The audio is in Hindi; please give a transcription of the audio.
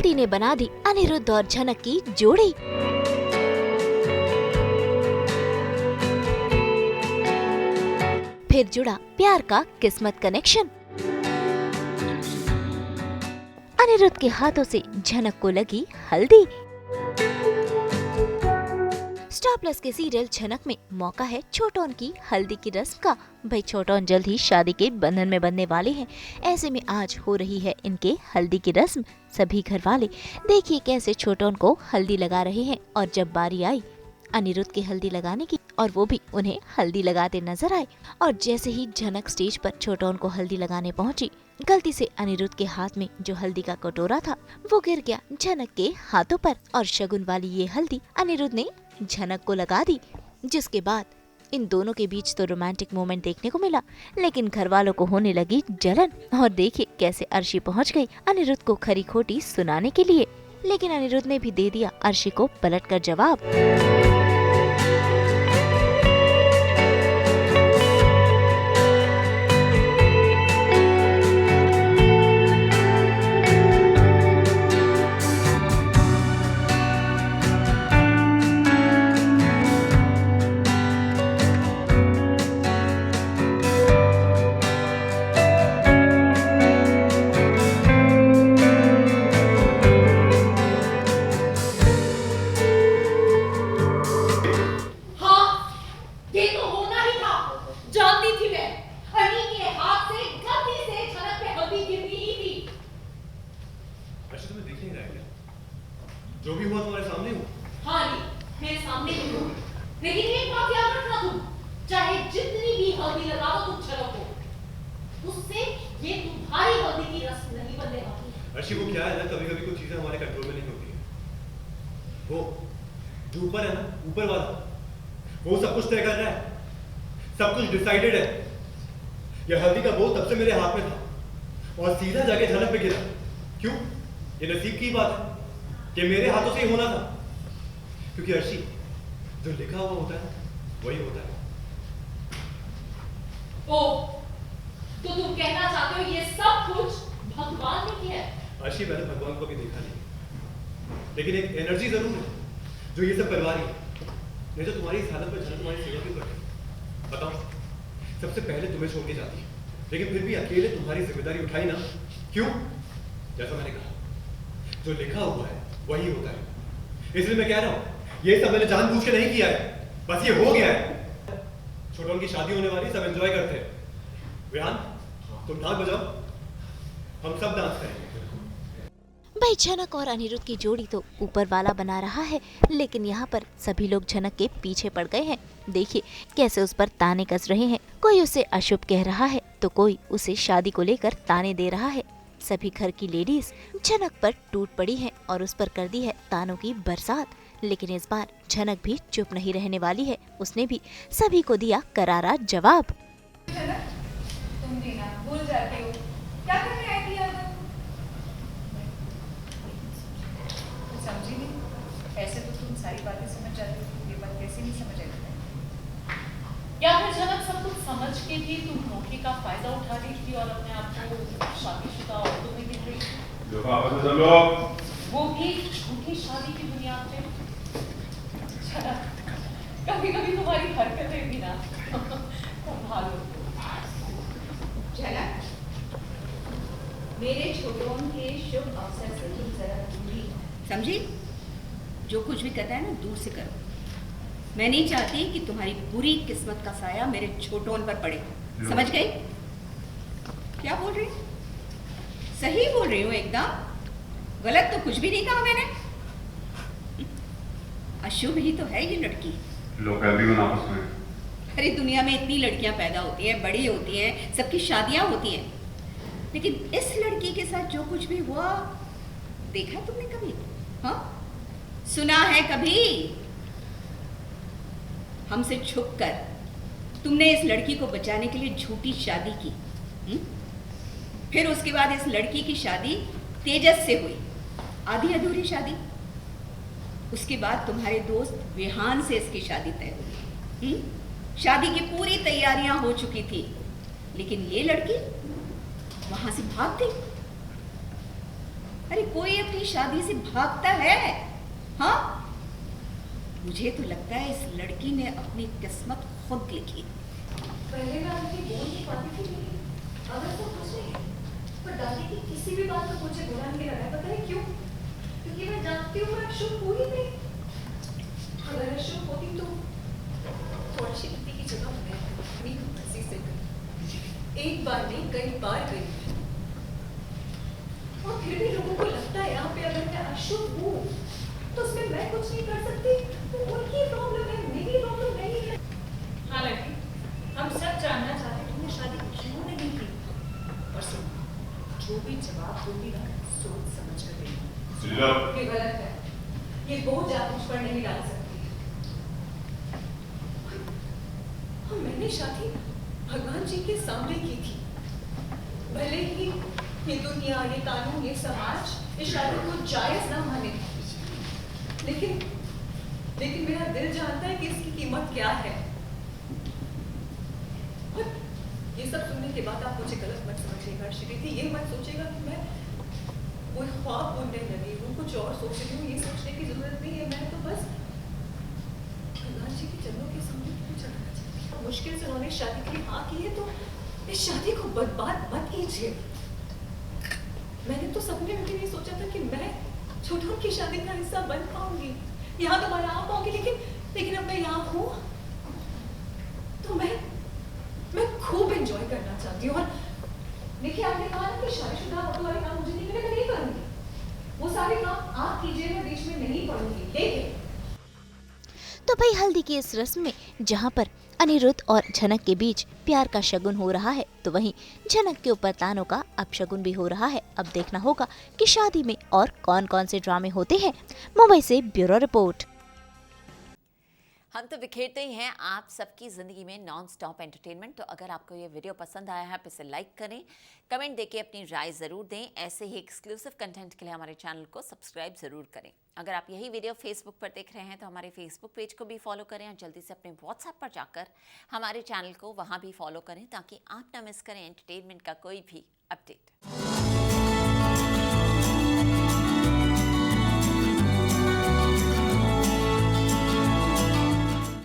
हल्दी ने बना दी अनिरुद्ध और झनक की जोड़ी। फिर जुड़ा प्यार का किस्मत कनेक्शन। अनिरुद्ध के हाथों से झनक को लगी हल्दी। स्टार प्लस के सीरियल झनक में मौका है छोटोन की हल्दी की रस्म का। भाई छोटोन जल्द ही शादी के बंधन में बंधने वाले हैं। ऐसे में आज हो रही है इनके हल्दी की रस्म। सभी घर वाले देखिए कैसे छोटोन को हल्दी लगा रहे हैं। और जब बारी आई अनिरुद्ध की हल्दी लगाने की और वो भी उन्हें हल्दी लगाते नजर आए। और जैसे ही झनक स्टेज पर छोटोन को हल्दी लगाने पहुंची, गलती से अनिरुद्ध के हाथ में जो हल्दी का कटोरा था वो गिर गया झनक के हाथों पर। और शगुन वाली ये हल्दी अनिरुद्ध ने झनक को लगा दी। जिसके बाद इन दोनों के बीच तो रोमांटिक मोमेंट देखने को मिला, लेकिन घर वालों को होने लगी जलन। और देखिए कैसे अर्शी पहुंच गई अनिरुद्ध को खरी खोटी सुनाने के लिए। लेकिन अनिरुद्ध ने भी दे दिया अर्शी को पलटकर जवाब। जो भी हुआ तुम्हारे सामने हो। हाँ ली, मेरे सामने ही हो। लेकिन एक बात याद रखना तुम, चाहे जितनी भी हल्दी लगाओ तुम झनक को, उससे ये तुम्हारी हल्दी की रस्म नहीं बनने वाली है। अर्शी वो क्या है ना, कभी कभी कुछ चीजें हमारे कंट्रोल में नहीं होती है। वो जो ऊपर है ना, ऊपर वाला वो सब कुछ तय कर रहा है, सब कुछ डिसाइडेड है। यह हल्दी का बोल तब से मेरे हाथ में था और सीधा जाके झनक पे गिरा। क्यों? ये नसीब की बात है कि मेरे हाथों से ही होना था। क्योंकि अर्शी जो लिखा हुआ होता है वही होता है। ओ, तो तुम कहना चाहते हो ये सब कुछ भगवान ने किया है? अर्शी मैंने भगवान को भी देखा नहीं, लेकिन एक एनर्जी जरूर है जो ये सब करवा रही है। नहीं तो तुम्हारी इस हालत में झनक तुम्हारी सेवा क्यों करती? बताओ, सबसे पहले तुम्हें छोड़ के जाती है, लेकिन फिर भी अकेले तुम्हारी जिम्मेदारी उठाई ना। क्यों? जैसा मैंने कहा, जो लिखा हुआ है वही होता है। इसलिए मैं कह रहा हूं, ये सब मैंने जानबूझ के नहीं किया है, बस ये हो गया है। छोटोन की शादी होने वाली, सब एंजॉय करते हैं। विहान, तुम ढाक बजाओ, हम सब डांस करेंगे। भाई झनक और अनिरुद्ध की जोड़ी तो ऊपर वाला बना रहा है, लेकिन यहाँ पर सभी लोग झनक के पीछे पड़ गए हैं। देखिए कैसे उस पर ताने कस रहे हैं। कोई उसे अशुभ कह रहा है तो कोई उसे शादी को लेकर ताने दे रहा है। सभी घर की लेडीज झनक पर टूट पड़ी हैं और उस पर कर दी है तानों की बरसात। लेकिन इस बार झनक भी चुप नहीं रहने वाली है। उसने भी सभी को दिया करारा जवाब। तुम भी ना भूल जाती हो, क्या करने आई थी यार? समझी नहीं? ऐसे तो तुम सारी बातें समझ जाती हो, ये बात कैसे नहीं समझ आई? या फिर झनक सब कुछ समझ के भी तुम मौके का फायदा उठा रही थी और अपने आप को शादीशुदा औरतों में गिर रही थी, वो भी झूठी शादी की बुनियाद पे। कभी कभी तुम्हारी हरकतें भी ना संभालो। झनक, मेरे छोटोन के शुभ अवसर से तुम जरा दूरी समझी? जो कुछ भी कहता है ना, दूर से करो। मैं नहीं चाहती कि तुम्हारी बुरी किस्मत का साया मेरे छोटोन पर पड़े। समझ गई? क्या बोल रही? सही बोल रही हूँ एकदम, गलत तो कुछ भी नहीं कहा मैंने। अशुभ ही तो है ये लड़की। लोग आपस में। अरे दुनिया में इतनी लड़कियां पैदा होती हैं, बड़ी होती हैं, सबकी शादियां होती हैं, लेकिन इस लड़की के साथ जो कुछ भी हुआ देखा है तुमने कभी? हाँ, सुना है कभी? हमसे छुपकर तुमने इस लड़की को बचाने के लिए झूठी शादी की। फिर उसके बाद इस लड़की की शादी तेजस से हुई, आधी अधूरी शादी। उसके बाद तुम्हारे दोस्त विहान से इसकी शादी तय हुई। शादी की पूरी तैयारियां हो चुकी थी, लेकिन ये लड़की वहां से भाग गई। अरे कोई अपनी शादी से भागता है? हाँ, मुझे तो लगता है इस लड़की ने अपनी किस्मत खुद लिखी। पहले मैं आपकी बोल नहीं पाती थी, लेकिन अगर तो कुछ नहीं, पर दादी की किसी भी बात पर मुझे बुरा नहीं लगा। पता है क्यों? क्योंकि मैं जानती हूँ मैं अशुभ हुई नहीं। अगर अशुभ होती तो थोड़ी सी गलती की जगह मैं अपनी मर्जी से गई, एक बार नहीं कई बार गई, और फिर भी लोगों को लगता है यहाँ पे अगर मैं अशुभ हूँ तो उसमें मैं कुछ नहीं कर सकती। तो उनकी प्रॉब्लम है, मेरी प्रॉब्लम नहीं है। हालांकि हम सब जानना चाहते हैं तुमने शादी क्यों नहीं की? और सुन, जो भी जवाब दूंगी ना, सोच समझ कर देना। ये गलत है, ये बोझ आप मुझ पर नहीं डाल सकती। और मैंने शादी भगवान जी के सामने की थी। भले ही ये दुनिया, ये कानून, ये समाज इस शादी को जायज ना माने, लेकिन मेरा दिल जानता है कि इसकी कीमत क्या है। और ये सब सुनने के बाद आप मुझे गलत मत समझिएगा श्रीनिधि, ये मत सोचिएगा कि मैं कोई ख्वाब बुनने लगी हूँ, कुछ और सोच रही हूँ। ये सोचने की जरूरत नहीं है। मैं तो बस भगवान जी के चरणों के सामने क्यों चढ़ना चाहती हूँ। मुश्किल से उन्होंने शादी के लिए हाँ की है, तो इस शादी को बर्बाद मत कीजिए। मैंने तो सपने में भी नहीं सोचा था कि मैं छोटू की शादी का हिस्सा बन पाऊंगी, यहाँ दोबारा आ पाऊंगी, लेकिन अब मैं यहाँ हूँ तो मैं खूब एंजॉय करना चाहती हूँ। और देखिए, आपने कहा ना कि शादीशुदा औरतों वाले काम मुझे नहीं मिले, मैं नहीं करूंगी। वो सारे काम आप कीजिए, मैं बीच में नहीं पड़ूंगी। लेकिन तो भाई हल्दी की इस रस्म में जहाँ पर अनिरुद्ध और झनक के बीच प्यार का शगुन हो रहा है, तो वहीं झनक के ऊपर तानों का अपशगुन भी हो रहा है। अब देखना होगा कि शादी में और कौन कौन से ड्रामे होते हैं। मुंबई से ब्यूरो रिपोर्ट। हम तो बिखेरते ही हैं आप सबकी ज़िंदगी में नॉन स्टॉप एंटरटेनमेंट। तो अगर आपको ये वीडियो पसंद आया है तो इसे लाइक करें, कमेंट देके अपनी राय ज़रूर दें। ऐसे ही एक्सक्लूसिव कंटेंट के लिए हमारे चैनल को सब्सक्राइब ज़रूर करें। अगर आप यही वीडियो फेसबुक पर देख रहे हैं तो हमारे फेसबुक पेज को भी फॉलो करें और जल्दी से अपने व्हाट्सएप पर जाकर हमारे चैनल को वहाँ भी फॉलो करें ताकि आप ना मिस करें एंटरटेनमेंट का कोई भी अपडेट।